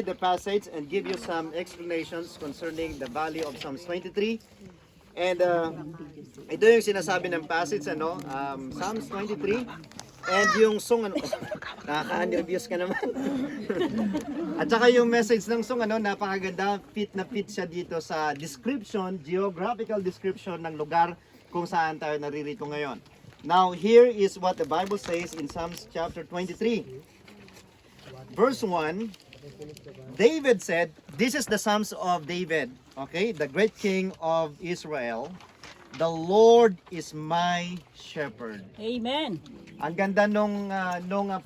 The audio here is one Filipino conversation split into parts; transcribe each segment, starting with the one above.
read the passage and give you some explanations concerning the value of Psalms 23. And ito yung sinasabi ng passage, Psalms 23. And yung song, nakaka-nervous ka naman. At saka yung message ng song, napakaganda, fit na fit siya dito sa description, geographical description ng lugar kung saan tayo naririto ngayon. Now, here is what the Bible says in Psalms chapter 23. Verse 1, David said, this is the Psalms of David, okay, the great king of Israel. The Lord is my shepherd. Amen. Ang ganda nung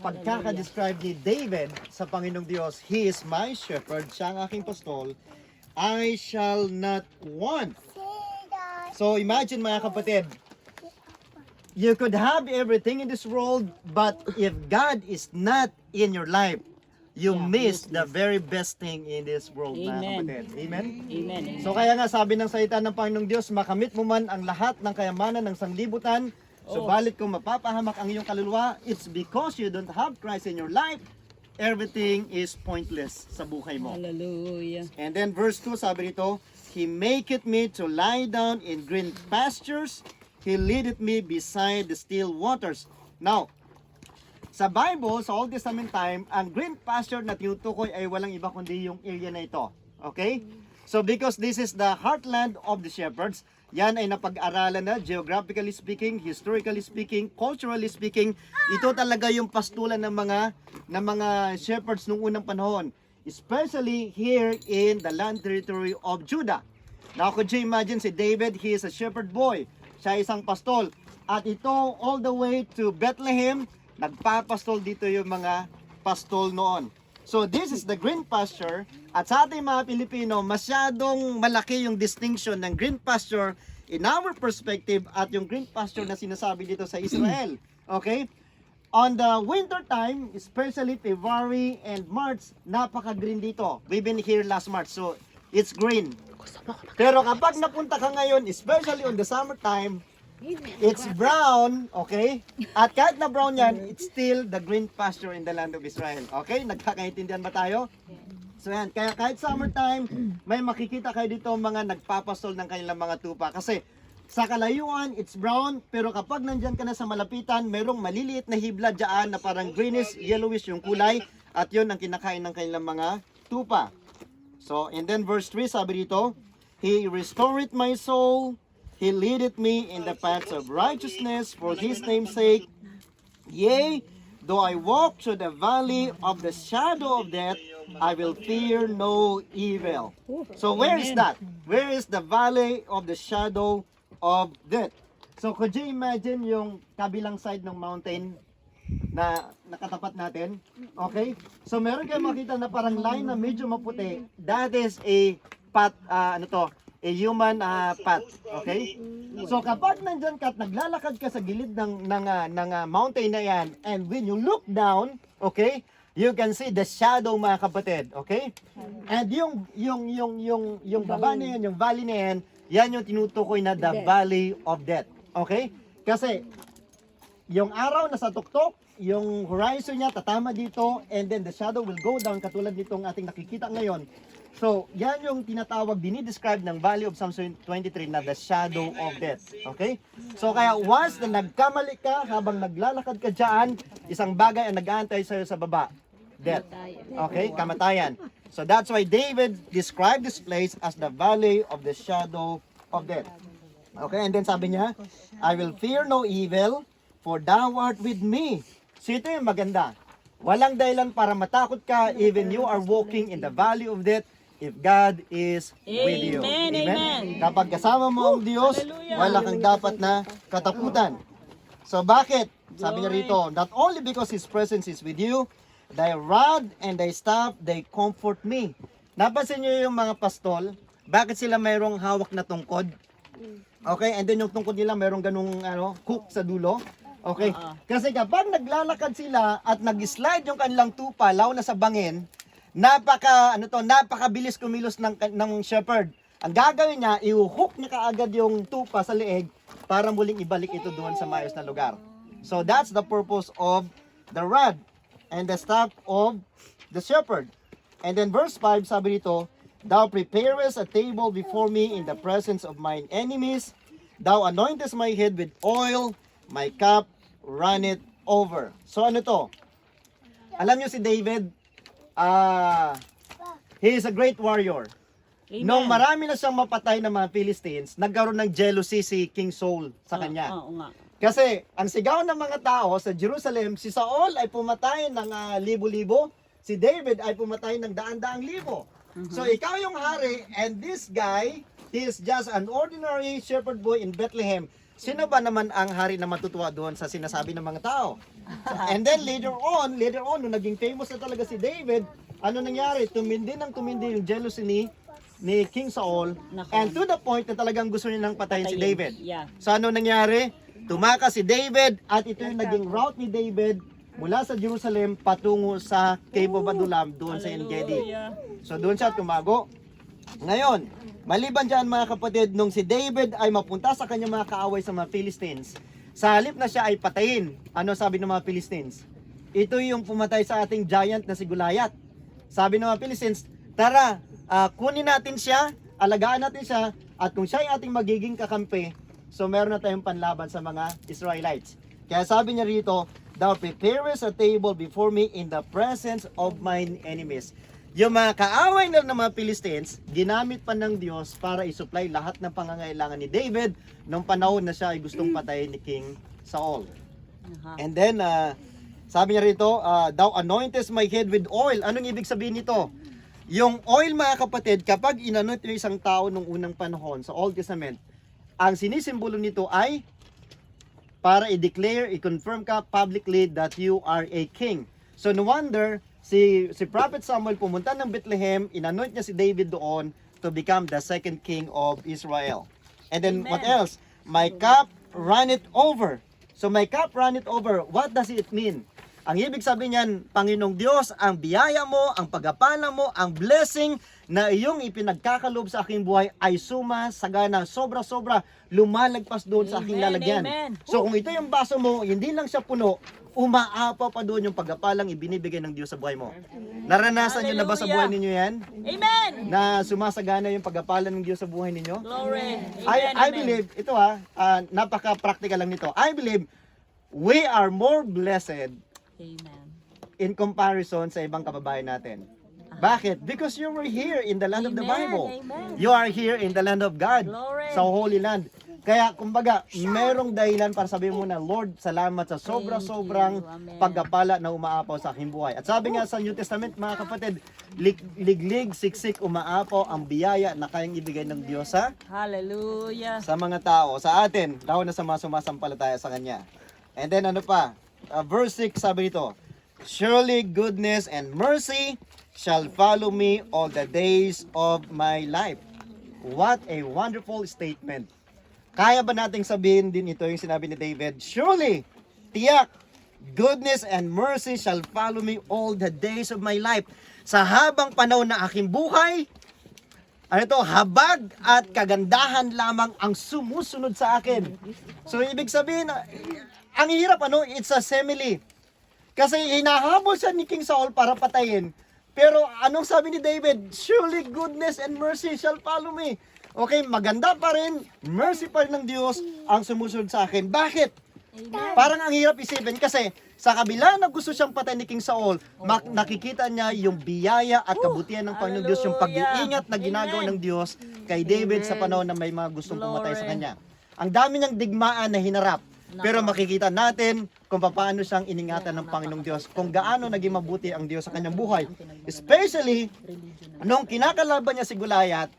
pagkaka-describe ni David sa Panginoong Diyos. He is my shepherd, siya ang aking pastol. I shall not want. So imagine mga kapatid, you could have everything in this world, but if God is not in your life, you miss the very best thing in this world, mga kapatid. Amen? Amen. So kaya nga sabi ng salita ng Panginoong Diyos, makamit mo man ang lahat ng kayamanan ng sanglibutan, subalit kung mapapahamak ang iyong kaluluwa, it's because you don't have Christ in your life, everything is pointless sa buhay mo. Hallelujah. And then verse 2, sabi nito, He maketh me to lie down in green pastures, He leadeth me beside the still waters. Now, sa Bible, sa Old Testament time, ang green pasture na tinutukoy ay walang iba kundi yung area na ito. Okay? So because this is the heartland of the shepherds, yan ay napag-aralan na, geographically speaking, historically speaking, culturally speaking, ito talaga yung pastulan ng mga shepherds nung unang panahon, especially here in the land territory of Judah. Now, could you imagine si David, he is a shepherd boy, siya isang pastol, at ito all the way to Bethlehem, nagpapastol dito yung mga pastol noon. So this is the green pasture, at sa ating mga Pilipino, masyadong malaki yung distinction ng green pasture in our perspective at yung green pasture na sinasabi dito sa Israel. Okay? On the winter time, especially February and March, napaka-green dito. We've been here last March, so it's green. Pero kapag napunta ka ngayon, especially on the summertime, it's brown, okay? At kahit na brown yan, it's still the green pasture in the land of Israel. Okay? Nagkakaintindihan ba tayo? So yan, kaya kahit summertime, may makikita kayo dito mga nagpapastol ng kanilang mga tupa. Kasi sa kalayuan, it's brown, pero kapag nandyan ka na sa malapitan, merong maliliit na hibla dyan na parang greenish, yellowish yung kulay, at yun ang kinakain ng kanilang mga tupa. So, and then verse 3, sabi dito, He restored my soul, He leadeth me in the paths of righteousness for His name's sake. Yea, though I walk through the valley of the shadow of death, I will fear no evil. So where is that? Where is the valley of the shadow of death? So could you imagine yung kabilang side ng mountain na nakatapat natin? Okay? So meron kayong makita na parang line na medyo maputi. That is a path, a human path. Okay? So kapag nandyan ka at naglalakad ka sa gilid ng mountain na yan, and when you look down, okay, you can see the shadow, mga kapatid. Okay? And yung baba na yan, yung valley na yan, yan yung tinutukoy na the valley of death. Okay? Kasi yung araw nasa tuktok, yung horizon niya tatama dito, and then the shadow will go down katulad nitong ating nakikita ngayon. So, yan yung tinatawag, dinidescribe ng Valley of Psalms 23 na the shadow of death. Okay? So, kaya once na nagkamali ka habang naglalakad ka dyan, isang bagay ang nag-aantay sa'yo sa baba. Death. Okay? Kamatayan. So, that's why David described this place as the Valley of the shadow of death. Okay? And then sabi niya, I will fear no evil, for thou art with me. So, ito yung maganda. Walang dahilan para matakot ka even you are walking in the valley of death if God is with you. Amen. Kapag kasama mo ang Diyos, wala kang dapat na katakutan. So bakit? Sabi niya rito, not only because His presence is with you, thy rod and thy staff, they comfort me. Napansin niyo yung mga pastol, bakit sila mayroong hawak na tungkod? Okay, and then yung tungkod nila mayroong ganung hook sa dulo. Okay, kasi kapag naglalakad sila at nag-slide yung kanilang tupa, lalo na sa bangin, napakabilis kumilos ng shepherd. Ang gagawin niya, i-hook niya kaagad yung tupa sa leeg para muling ibalik ito doon sa maayos na lugar. So that's the purpose of the rod and the staff of the shepherd. And then verse 5, sabi dito, Thou preparest a table before me in the presence of mine enemies. Thou anointest my head with oil, my cup runneth over. So ano to? Alam nyo si David, he is a great warrior. Amen. Nung marami na siyang mapatay ng mga Philistines, nagkaroon ng jealousy si King Saul sa kanya. Oo nga. Kasi ang sigaw ng mga tao sa Jerusalem, si Saul ay pumatay ng libo-libo, si David ay pumatay ng daan-daang libo. So ikaw yung hari, and this guy, he is just an ordinary shepherd boy in Bethlehem. Sino ba naman ang hari na matutuwa doon sa sinasabi ng mga tao? And then later on, nung naging famous na talaga si David, ano nangyari? Tumindi yung jealousy ni King Saul, Nako. and to the point na talagang gusto niya nang patayin si David. Yeah. So ano nangyari? Tumakas si David, at ito yung naging route ni David mula sa Jerusalem patungo sa Cave of Adullam doon sa En-Gedi. Hallelujah. So doon siya tumago. Ngayon, maliban dyan mga kapatid, nung si David ay mapunta sa kanyang mga kaaway sa mga Philistines, sa halip na siya ay patayin, ano sabi ng mga Philistines? Ito yung pumatay sa ating giant na si Goliath. Sabi ng mga Philistines, tara, kunin natin siya, alagaan natin siya, at kung siya ay ating magiging kakampi, so meron na tayong panlaban sa mga Israelites. Kaya sabi niya rito, Thou preparest a table before me in the presence of mine enemies. Yung mga kaaway na ng mga Philistines, ginamit pa ng Diyos para isupply lahat ng pangangailangan ni David nung panahon na siya ay gustong patayin ni King Saul. And then, sabi niya rito, Thou anointest my head with oil. Anong ibig sabihin nito? Yung oil mga kapatid, kapag inanoint yung isang tao nung unang panahon sa Old Testament, ang sinisimbolo nito ay para i-declare, i-confirm ka publicly that you are a king. So no wonder, si Prophet Samuel pumunta ng Bethlehem, inanoint niya si David doon to become the second king of Israel. And then what else? My cup runneth over. So my cup runneth over. What does it mean? Ang ibig sabihin niyan, Panginoong Diyos, ang biyaya mo, ang pagpapala mo, ang blessing na iyong ipinagkakalob sa aking buhay ay sumasagana, sobra-sobra, lumalagpas doon sa aking lalagyan. Amen. So kung ito yung baso mo, hindi lang siya puno, umaapaw pa doon yung pagpapalang ibinibigay ng Diyos sa buhay mo. Naranasan niyo na ba sa buhay ninyo yan? Amen. Na sumasagana yung pagpapala ng Diyos sa buhay ninyo? Glory. I believe, ito napaka-practical lang nito. I believe, we are more blessed Amen. in comparison sa ibang kababayan natin. Bakit? Because you were here in the land of the Amen, Bible. amen. You are here in the land of God. Glory. Sa Holy Land. Kaya, kumbaga, merong dahilan para sabihin mo na, Lord, salamat sa sobra-sobrang you. Amen. pagkapala na umaapaw sa aking buhay. At sabi nga sa New Testament, mga kapatid, liglig, siksik, umaapaw ang biyaya na kayang ibigay ng Diyos Hallelujah. sa mga tao, sa atin, lalo na sa mga sumasampalataya sa Kanya. And then ano pa? Verse 6 sabi nito, Surely goodness and mercy shall follow me all the days of my life. What a wonderful statement. Kaya ba nating sabihin din ito yung sinabi ni David? Surely, tiyak, goodness and mercy shall follow me all the days of my life. Sa habang panahon na aking buhay, habag at kagandahan lamang ang sumusunod sa akin. So, ibig sabihin, ang hirap, it's a simile. Kasi hinahabol siya ni King Saul para patayin. Pero anong sabi ni David? Surely goodness and mercy shall follow me. Okay, maganda pa rin, mercy pa rin ng Diyos ang sumusunod sa akin. Bakit? Parang ang hirap isipin kasi sa kabila na gusto siyang patayin ni King Saul, nakikita niya yung biyaya at kabutihan ng Panginoong Diyos, yung pag-iingat na ginagawa ng Diyos kay David sa panahon na may mga gustong pumatay sa kanya. Ang dami niyang digmaan na hinarap. Pero makikita natin kung paano siyang iningatan ng Panginoong Diyos, kung gaano naging mabuti ang Diyos sa kanyang buhay. Especially, nung kinakalaban niya si Goliath,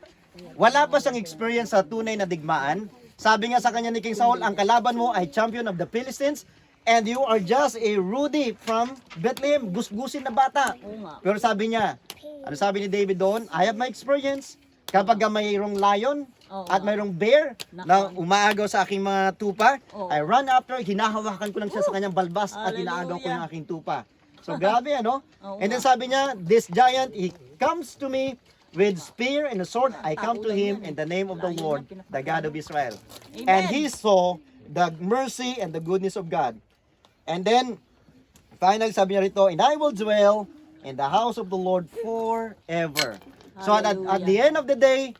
wala pa siyang experience sa tunay na digmaan. Sabi nga sa kanya ni King Saul, ang kalaban mo ay champion of the Philistines, and you are just a Rudy from Bethlehem, gusgusin na bata. Pero sabi niya, ano sabi ni David doon? I have my experience. Kapag mayroong lion, at mayroong bear na umaagaw sa aking mga tupa, I run after, hinahawakan ko lang siya sa kanyang balbas at inaagaw ko yung aking tupa. So grabe, And then sabi niya, this giant, he comes to me with spear and a sword. I come to him in the name of the Lord, the God of Israel. And he saw the mercy and the goodness of God. And then, finally sabi niya rito, and I will dwell in the house of the Lord forever. So at the end of the day,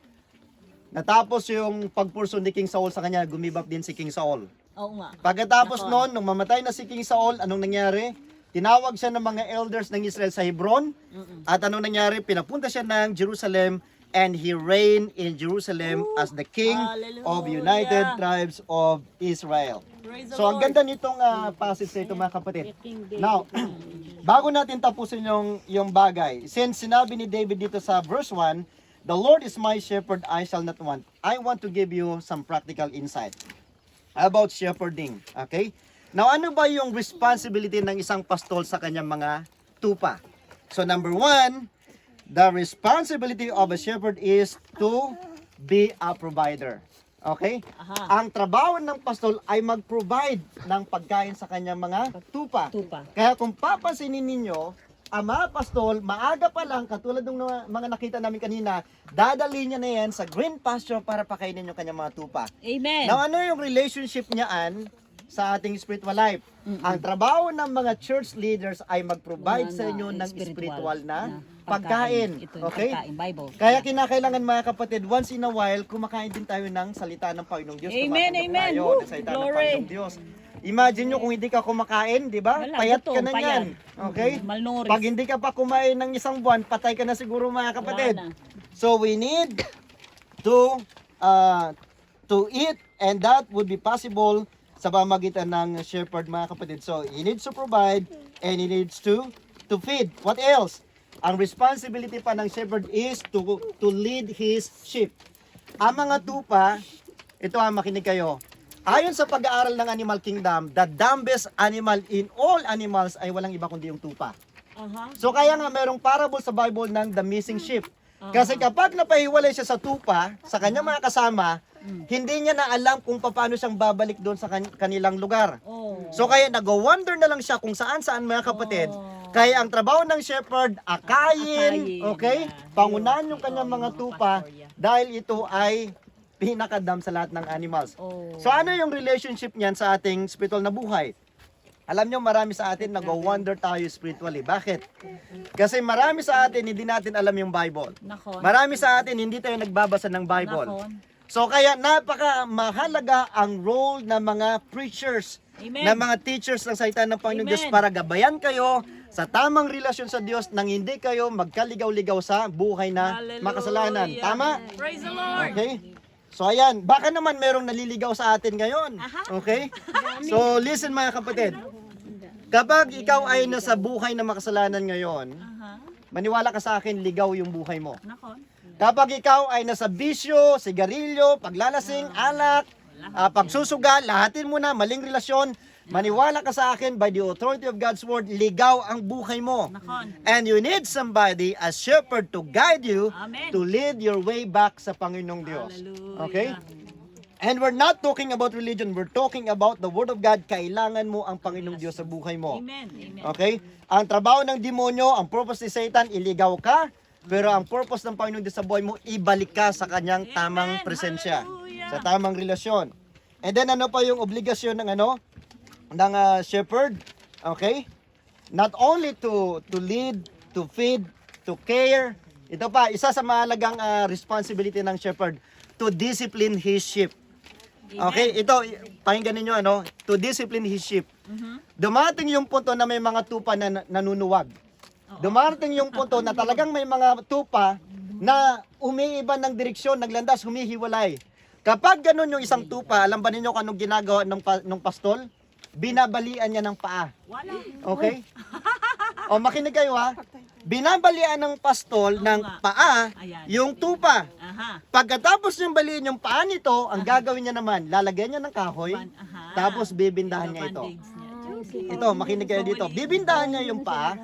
natapos yung pagpurso ni King Saul sa kanya, gumibap din si King Saul. Oo nga. Pagkatapos noon, nung mamatay na si King Saul, anong nangyari? Tinawag siya ng mga elders ng Israel sa Hebron. At anong nangyari? Pinapunta siya ng Jerusalem and he reigned in Jerusalem as the king of United Tribes of Israel. Praise the So ang Lord. ganda nitong passage na ito mga kapatid. Now, bago natin tapusin yung bagay, since sinabi ni David dito sa verse 1, the Lord is my shepherd, I shall not want. I want to give you some practical insight about shepherding. Okay? Now, ano ba yung responsibility ng isang pastol sa kanyang mga tupa? So, number 1, the responsibility of a shepherd is to be a provider. Okay? Ang trabaho ng pastol ay mag-provide ng pagkain sa kanyang mga tupa. Kaya kung papansinin ninyo, ang mga pastol, maaga pa lang, katulad ng mga nakita namin kanina, dadali niya na yan sa green pasture para pakainin yung kanyang mga tupa. Amen. Now, ano yung relationship niyaan sa ating spiritual life? Ang trabaho ng mga church leaders ay mag-provide sa inyo ng spiritual na pagkain. Ito yung Okay? pagkain, Bible. Kaya kinakailangan mga kapatid, once in a while, kumakain din tayo ng salita ng Panginoong Diyos. Amen, Tumatanggap amen. tayo Woo! ng salita ng Glory. Panginoong Diyos. Imagine nyo kung hindi ka kumakain, di ba? Wala, Payat ka gutom, na payat. yan. Okay? Malnourished. Pag hindi ka pa kumain ng isang buwan, patay ka na siguro mga kapatid. Wala na. So we need to eat, and that would be possible sa pamagitan ng shepherd mga kapatid. So he needs to provide and he needs to feed. What else? Ang responsibility pa ng shepherd is to lead his sheep. Ang mga tupa, ito makinig kayo. Ayon sa pag-aaral ng Animal Kingdom, the dumbest animal in all animals ay walang iba kundi yung tupa. So kaya nga merong parable sa Bible ng the missing sheep. Kasi kapag napahiwalay siya sa tupa, sa kanyang mga kasama, hindi niya na alam kung paano siyang babalik doon sa kanilang lugar. So kaya nag-wonder na lang siya kung saan-saan mga kapatid. Kaya ang trabaho ng shepherd, akayin, okay? Pangunahan yung kanyang mga tupa dahil ito ay pinakadam sa lahat ng animals. So ano yung relationship niyan sa ating spiritual na buhay? Alam nyo, marami sa atin nag-wonder tayo spiritually. Bakit? Kasi marami sa atin hindi natin alam yung Bible. Nakon. Marami sa atin hindi tayo nagbabasa ng Bible. Nakon. So kaya napaka mahalaga ang role ng mga preachers, Amen. ng mga teachers ng salita ng Panginoong Diyos Amen. para gabayan kayo sa tamang relasyon sa Diyos nang hindi kayo magkaligaw-ligaw sa buhay na Hallelujah. makasalanan. Tama? Praise the Lord. Okay? So ayan, baka naman merong naliligaw sa atin ngayon. Okay? So listen mga kapatid. Kapag ikaw ay nasa buhay na makasalanan ngayon, maniwala ka sa akin, ligaw yung buhay mo. Nakon. Kapag ikaw ay nasa bisyo, sigarilyo, paglalasing, alak, pagsusuga, lahatin mo na, maling relasyon, maniwala ka sa akin, by the authority of God's word, ligaw ang buhay mo. Nakon. And you need somebody, a shepherd, to guide you, Amen. to lead your way back sa Panginoong Diyos. Hallelujah. Okay? And we're not talking about religion, we're talking about the Word of God. Kailangan mo ang Panginoong Diyos sa buhay mo. Amen. Amen. Okay? Ang trabaho ng demonyo, ang purpose ni Satan, iligaw ka. Pero ang purpose ng Panginoong Diyos sa buhay mo, ibalik ka sa kanyang tamang presensya. Hallelujah. Sa tamang relasyon. And then ano pa yung obligasyon ng ng shepherd? Okay? Not only to lead, to feed, to care. Ito pa, isa sa mahalagang responsibility ng shepherd, to discipline his sheep. Okay, ito, pakinggan ninyo, to discipline his sheep. Dumating yung punto na may mga tupa na nanunuwag. Dumating yung punto na talagang may mga tupa na umiiba ng direksyon, naglandas, humihiwalay. Kapag ganun yung isang tupa, alam ba ninyo kung anong ginagawa ng pastol? Binabalian niya ng paa. Wala. Okay? O makinig kayo ha. Binabalian ng pastol ng paa yung tupa. Aha. Pagkatapos yung baliin yung paa nito, ang gagawin niya naman, lalagyan niya ng kahoy, Aha. tapos bibindahan niya ito. Bandage niya. Ito, makinig kayo dito. Bibindahan niya yung paa.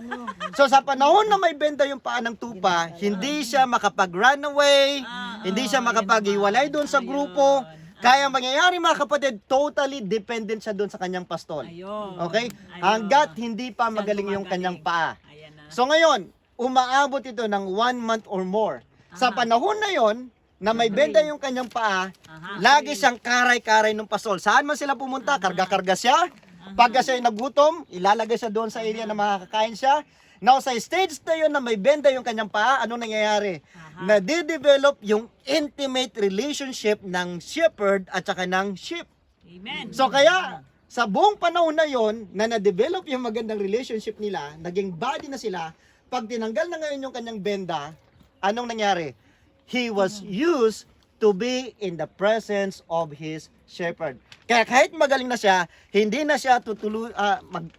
So sa panahon na may benda yung paa ng tupa, hindi siya makapag-run away, hindi siya makapag-iwalay doon sa grupo. Kaya ang mangyayari mga kapatid, totally dependent siya doon sa kanyang pastol. Ayun. Okay? Hanggat hindi pa magaling yung kanyang paa. Ayan na. So ngayon, umaabot ito ng 1 month or more. Sa panahon na yon, na may benda yung kanyang paa, lagi siyang karay-karay ng pastol. Saan man sila pumunta, karga-karga siya. Pagka siya ay nagutom, ilalagay siya doon sa area na makakakain siya. Now, sa stage na yun na may benda yung kanyang paa, anong nangyayari? Nade-develop yung intimate relationship ng shepherd at saka ng sheep. Amen. So kaya, sa buong panahon na yon na na-develop yung magandang relationship nila, naging body na sila, pag tinanggal na ngayon yung kanyang benda, anong nangyari? He was used to be in the presence of his shepherd. Kaya kahit magaling na siya, hindi na siya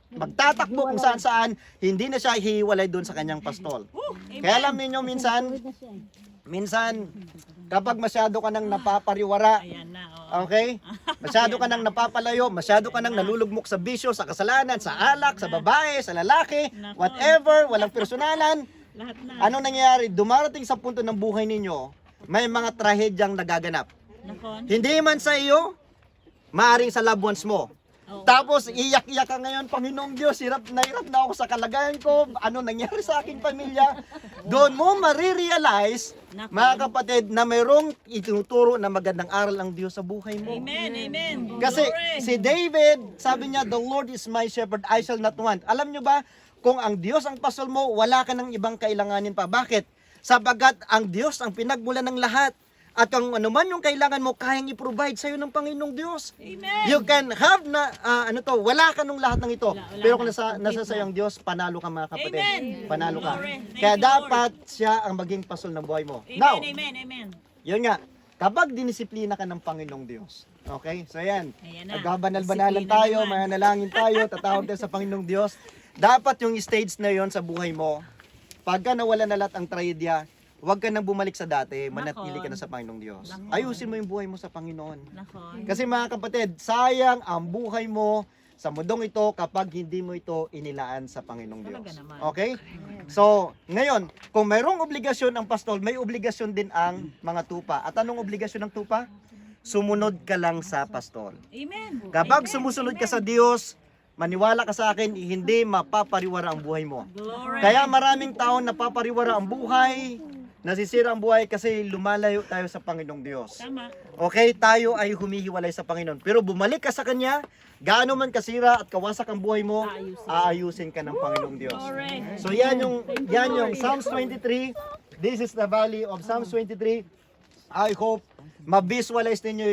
magtatakbo kung saan-saan, hindi na siya hiwalay doon sa kanyang pastol. Kaya alam niyo minsan, kapag masyado ka nang napapariwara, Ayan na. Oo. okay? Masyado ka nang napapalayo, masyado ka nang nalulugmok sa bisyo, sa kasalanan, sa alak, sa babae, sa lalaki, whatever, walang personalan. Lahat na. Anong nangyayari? Dumarating sa punto ng buhay ninyo, may mga trahedyang nagaganap. Nakon. Hindi man sa iyo, maaring sa loved ones mo. Oo. Tapos iyak-iyak ka ngayon, Panginoong Diyos, hirap na ako sa kalagayan ko, ano nangyari sa aking pamilya. Doon mo marirealize, mga kapatid, na mayroong itinuturo na magandang aral ang Diyos sa buhay mo. Amen. Amen. Kasi Glory. si David, sabi niya, the Lord is my shepherd, I shall not want. Alam niyo ba, kung ang Diyos ang pasol mo, wala ka ng ibang kailanganin pa. Bakit? Sapagkat ang Diyos ang pinagmulan ng lahat. At kung ano man yung kailangan mo, kayang i-provide sa'yo ng Panginoong Diyos. Amen. You can have na, wala ka nung lahat ng ito. Wala Pero na. kung nasa sayang Diyos, panalo ka mga kapatid. Amen. Panalo ka. Glory. Thank Kaya you, Lord. dapat siya ang maging pasol ng buhay mo. Amen. Now, Amen. Amen. yun nga, kapag dinisiplina ka ng Panginoong Diyos, okay? So yan, Ayan na. nagbabanal-banalan Disiplina tayo, naman. mananalangin tayo, tatawag tayo sa Panginoong Diyos. Dapat yung stage na yon sa buhay mo, pagka nawala na lahat ang trahedya, huwag ka nang bumalik sa dati, manatili ka na sa Panginoong Diyos. Nakon. Ayusin mo yung buhay mo sa Panginoon. Nakon. Kasi mga kapatid, sayang ang buhay mo sa mundong ito kapag hindi mo ito inilaan sa Panginoong Diyos. Talaga naman. Okay? So, ngayon, kung mayroong obligasyon ang pastol, may obligasyon din ang mga tupa. At anong obligasyon ng tupa? Sumunod ka lang sa pastol. Amen. Kapag Amen. sumusunod ka sa Diyos, maniwala ka sa akin, hindi mapapariwara ang buhay mo. Glory. Kaya maraming taon napapariwara ang buhay, nasisira ang buhay kasi lumalayo tayo sa Panginoong Diyos. Tama. Okay, tayo ay humihiwalay sa Panginoon. Pero bumalik ka sa Kanya, gaano man kasira at kawasak ang buhay mo, aayusin ka ng Panginoong Diyos. Glory. So yan yung Psalms 23. This is the valley of Psalms 23. I hope ma-visualize ninyo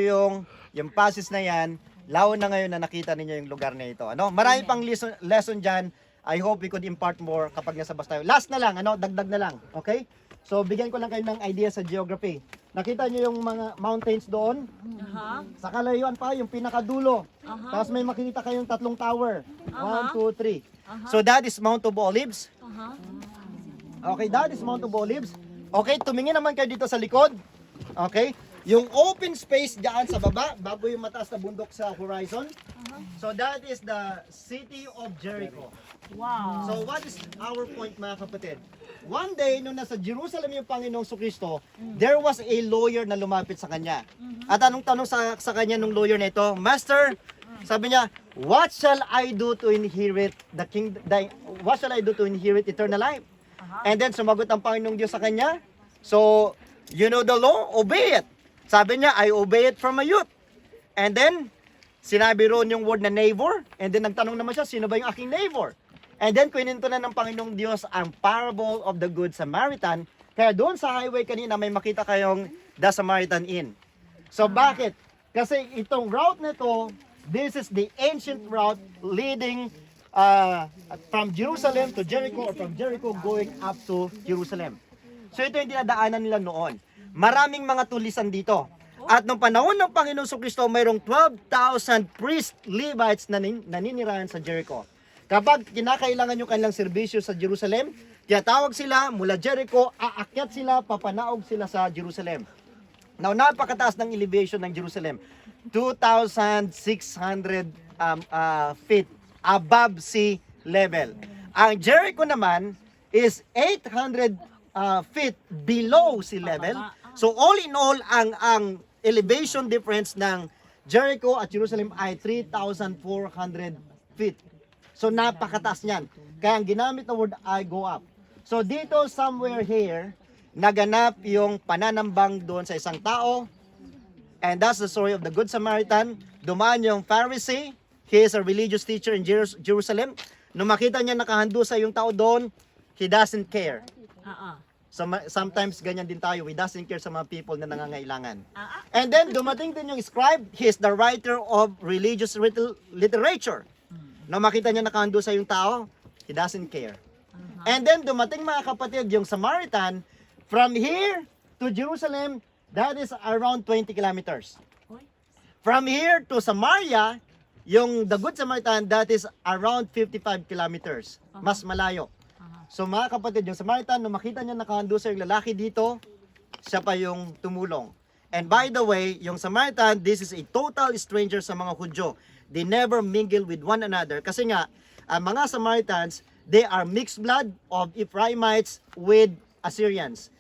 yung passage na yan. Lalo na ngayon na nakita ninyo yung lugar na ito. Ano? Marami pang lesson dyan. I hope we could impart more kapag nasa bus tayo. Last na lang, dagdag na lang. Okay? So bigyan ko lang kayo ng idea sa geography. Nakita niyo yung mga mountains doon? Aha. Sa kalayuan pa, yung pinakadulo. Tapos may makikita kayong tatlong tower. 1, 2, 3. So that is Mount of Olives. Aha. Okay, that is Mount of Olives. Okay, tumingin naman kayo dito sa likod. Okay? Yung open space diyan sa baba, bago yung mataas na bundok sa horizon. So that is the city of Jericho. Wow. So what is our point mga kapatid? One day, nung nasa Jerusalem yung Panginoong Sukristo, there was a lawyer na lumapit sa kanya. At anong tanong sa kanya nung lawyer na ito? Master, sabi niya, what shall I do to inherit the kingdom? What shall I do to inherit eternal life? And then sumagot ang Panginoong Diyos sa kanya. So, you know the law, obey it. Sabi niya, I obey it from my youth. And then, sinabi roon yung word na neighbor. And then nagtanong naman siya, sino ba yung aking neighbor? And then, kwininto na ng Panginoong Diyos ang parable of the Good Samaritan. Kaya doon sa highway kanina, may makita kayong The Samaritan Inn. So, bakit? Kasi itong route na ito, this is the ancient route leading from Jerusalem to Jericho or from Jericho going up to Jerusalem. So, ito yung dinadaanan nila noon. Maraming mga tulisan dito. At nung panahon ng Panginoong Sukristo, mayroong 12,000 priest Levites na naninirahan sa Jericho. Kapag kinakailangan yung kanilang serbisyo sa Jerusalem, tiyatawag sila mula Jericho, aakyat sila, papanaog sila sa Jerusalem. Now, napakataas ng elevation ng Jerusalem. 2,600 feet above sea level. Ang Jericho naman is 800 feet below sea level. So, all in all, ang elevation difference ng Jericho at Jerusalem ay 3,400 feet. So, napakataas niyan. Kaya ang ginamit na word ay go up. So, dito, somewhere here, naganap yung pananambang doon sa isang tao. And that's the story of the Good Samaritan. Dumaan yung Pharisee. He is a religious teacher in Jerusalem. Nung makita niya nakahandusa yung tao doon, he doesn't care. So sometimes ganyan din tayo, we doesn't care sa mga people na nangangailangan. And then dumating din yung scribe, he is the writer of religious literature. Na makita niya nakahando sa yung tao, he doesn't care. And then dumating mga kapatid, yung Samaritan, from here to Jerusalem, that is around 20 kilometers. From here to Samaria, yung the Good Samaritan, that is around 55 kilometers. Mas malayo. So mga kapatid, yung Samaritan, nung makita niya nakahando sa yung lalaki dito, siya pa yung tumulong. And by the way, yung Samaritan, this is a total stranger sa mga Hudyo. They never mingle with one another. Kasi nga, ang mga Samaritans, they are mixed blood of Ephraimites with Assyrians.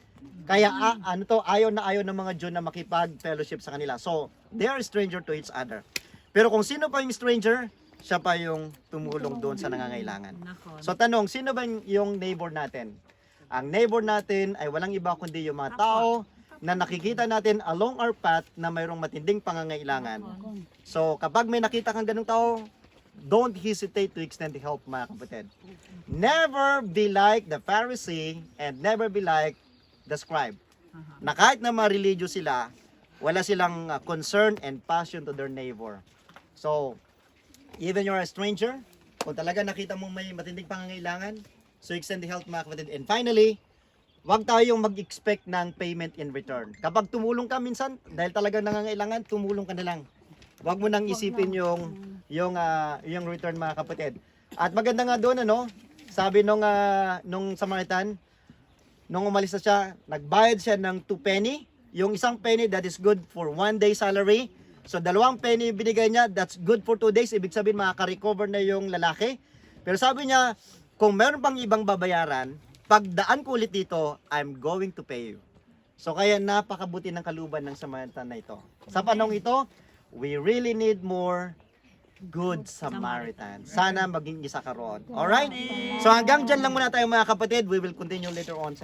Kaya ayaw ng mga Jew na makipag-fellowship sa kanila. So, they are stranger to each other. Pero kung sino pa yung stranger, siya pa yung tumulong doon sa nangangailangan. So tanong, sino ba yung neighbor natin? Ang neighbor natin ay walang iba kundi yung mga tao na nakikita natin along our path na mayroong matinding pangangailangan. So kapag may nakita kang ganung tao, don't hesitate to extend help, mga kapatid. Never be like the Pharisee and never be like the scribe. Na kahit na ma-religious sila, wala silang concern and passion to their neighbor. So, even you're a stranger, kung talaga nakita mong may matinding pangangailangan, so extend the help, mga kapatid. And finally, wag tayong mag-expect ng payment in return. Kapag tumulong ka minsan, dahil talaga nangangailangan, tumulong ka na lang. Wag mo nang isipin yung return, mga kapatid. At maganda nga doon, sabi nung Samaritan, nung umalis na siya, nagbayad siya ng 2 penny. Yung isang penny, that is good for 1 day salary. So 2 penny binigay niya, that's good for 2 days. Ibig sabihin makaka-recover na yung lalaki. Pero sabi niya, kung meron pang ibang babayaran, pagdaan ko ulit dito, I'm going to pay you. So kaya napakabuti ng kaluban ng Samaritan na ito. Sa panahong ito, we really need more good Samaritan. Sana maging isa ka roon. Alright? So hanggang dyan lang muna tayo, mga kapatid. We will continue later on sa